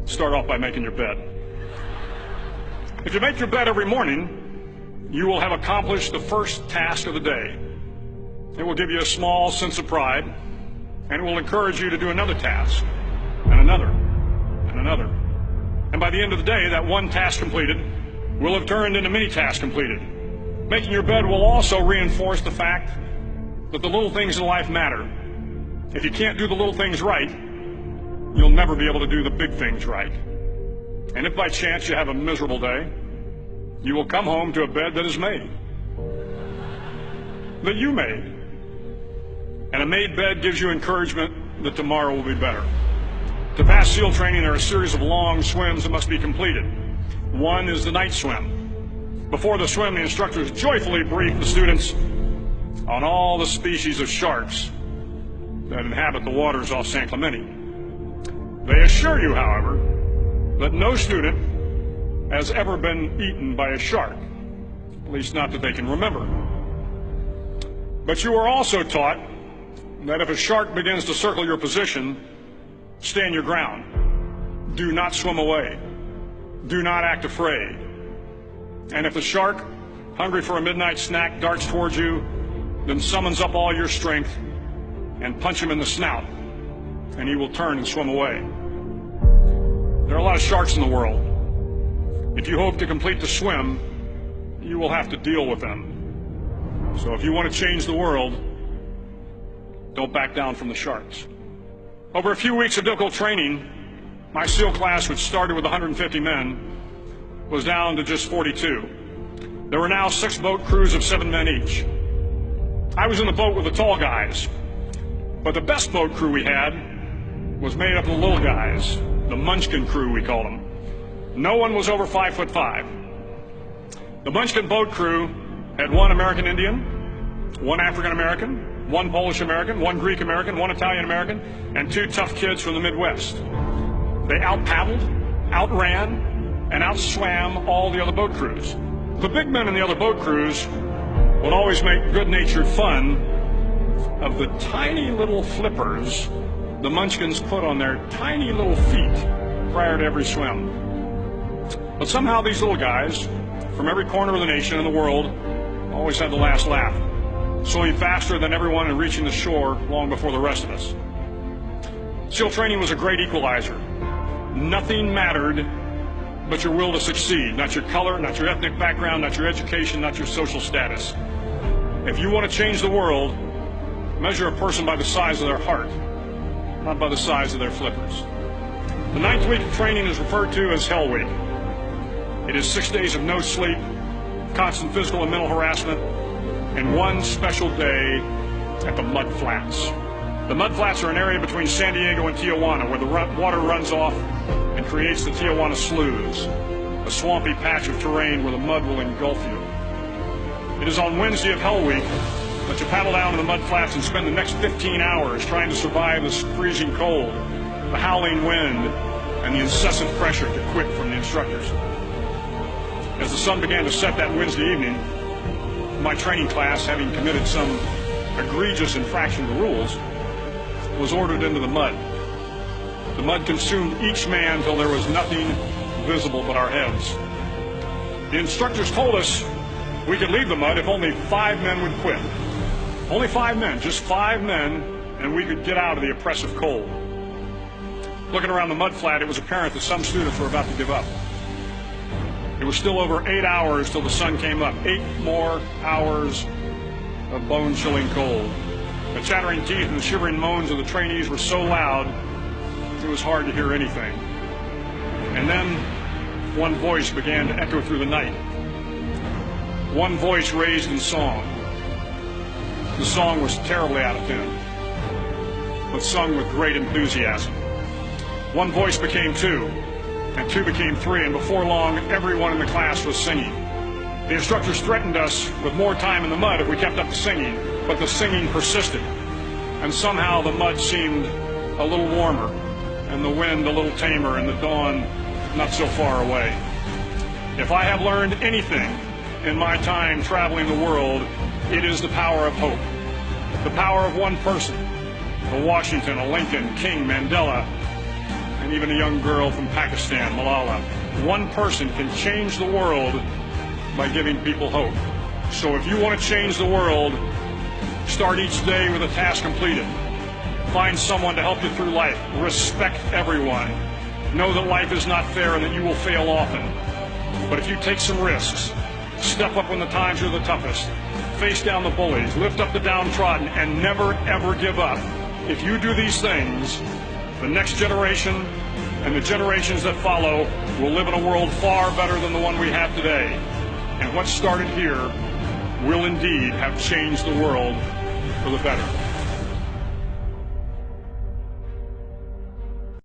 start off by making your bed. If you make your bed every morning, you will have accomplished the first task of the day. It will give you a small sense of pride, and it will encourage you to do another task, and another, and another. And by the end of the day, that one task completed will have turned into many tasks completed. Making your bed will also reinforce the fact that the little things in life matter. If you can't do the little things right, you'll never be able to do the big things right. And if by chance you have a miserable day, you will come home to a bed that is made, that you made. And a made bed gives you encouragement that tomorrow will be better. To pass SEAL training, there are a series of long swims that must be completed. One is the night swim. Before the swim, the instructors joyfully brief the students on all the species of sharks that inhabit the waters off San Clemente. They assure you, however, that no student has ever been eaten by a shark, at least not that they can remember. But you are also taught that if a shark begins to circle your position, stand your ground. Do not swim away. Do not act afraid. And if the shark, hungry for a midnight snack, darts towards you, then summons up all your strength and punch him in the snout, and he will turn and swim away. There are a lot of sharks in the world. If you hope to complete the swim, you will have to deal with them. So if you want to change the world, don't back down from the sharks. Over a few weeks of difficult training, my SEAL class, which started with 150 men, was down to just 42. There were now 6 boat crews of 7 men each. I was in the boat with the tall guys, but the best boat crew we had was made up of the little guys, the Munchkin crew, we called them. No one was over 5'5". The Munchkin boat crew had 1 American Indian, 1 African American, 1 Polish American, 1 Greek American, 1 Italian American, and 2 tough kids from the Midwest. They out-paddled, outran, and outswam all the other boat crews. The big men in the other boat crews would always make good-natured fun of the tiny little flippers the Munchkins put on their tiny little feet prior to every swim. But somehow these little guys from every corner of the nation and the world always had the last laugh, swimming faster than everyone and reaching the shore long before the rest of us. SEAL training was a great equalizer. Nothing mattered but your will to succeed, not your color, not your ethnic background, not your education, not your social status. If you want to change the world, measure a person by the size of their heart, not by the size of their flippers. The 9th week of training is referred to as Hell Week. It is 6 days of no sleep, constant physical and mental harassment, and 1 special day at the Mud Flats. The Mud Flats are an area between San Diego and Tijuana where the water runs off and creates the Tijuana Sloughs, a swampy patch of terrain where the mud will engulf you. It is on Wednesday of Hell Week that you paddle down to the Mud Flats and spend the next 15 hours trying to survive the freezing cold, the howling wind, and the incessant pressure to quit from the instructors. As the sun began to set that Wednesday evening, my training class, having committed some egregious infraction to rules, was ordered into the mud. The mud consumed each man till there was nothing visible but our heads. The instructors told us we could leave the mud if only 5 men would quit. Only 5 men, just 5 men, and we could get out of the oppressive cold. Looking around the mud flat, it was apparent that some students were about to give up. It was still over 8 hours till the sun came up. 8 more hours of bone-chilling cold. The chattering teeth and the shivering moans of the trainees were so loud, it was hard to hear anything. And then one voice began to echo through the night. One voice raised in song. The song was terribly out of tune, but sung with great enthusiasm. One voice became 2, and 2 became 3, and before long, everyone in the class was singing. The instructors threatened us with more time in the mud if we kept up the singing, but the singing persisted, and somehow the mud seemed a little warmer, and the wind a little tamer, and the dawn not so far away. If I have learned anything in my time traveling the world, it is the power of hope. The power of one person, a Washington, a Lincoln, King, Mandela, and and even a young girl from Pakistan, Malala. One person can change the world by giving people hope. So if you want to change the world, start each day with a task completed. Find someone to help you through life. Respect everyone. Know that life is not fair and that you will fail often. But if you take some risks, step up when the times are the toughest, face down the bullies, lift up the downtrodden, and never, ever give up. If you do these things, the next generation and the generations that follow will live in a world far better than the one we have today. And what started here will indeed have changed the world for the better.